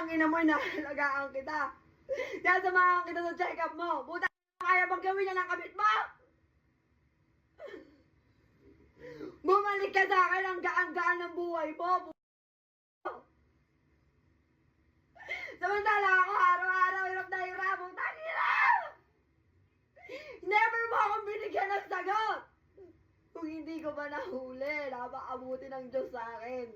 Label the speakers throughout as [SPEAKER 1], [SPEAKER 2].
[SPEAKER 1] ina mo, inalagaan kita. Kaya samahan kita sa check-up mo. Puta, kaya bang gawin niya ng kabit mo? Bumalik ka sa akin, ang gaan-gaan ng buhay mo. Samantala ako, araw-araw, hirap na hirap. Putang ina! Never mo akong binigyan ng sagot. Kung hindi ko ba nahuli, napakabuti ng Diyos sa akin.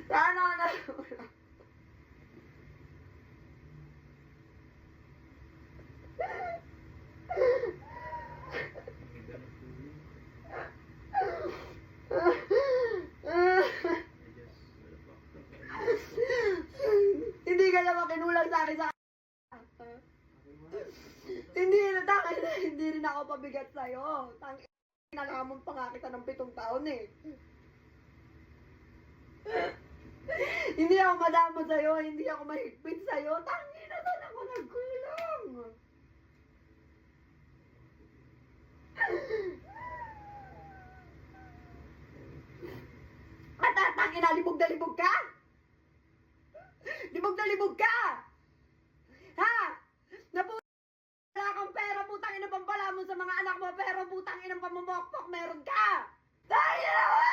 [SPEAKER 1] Sana na. Hindi ka naman kinulang sa akin sa hindi rin ako pabigat sa'yo. Nalamon pa nga kita ng 7 taon eh. Hindi ako madamo sa'yo, hindi ako mahigpit sa'yo. Tangina na ako nagkulang. At tangina, libog na libog ka? Libog na libog ka? Ha? Wala kang pera, putang ina pang pala mo sa mga anak mo, pero putang ina pamumokpok meron ka! Tayo!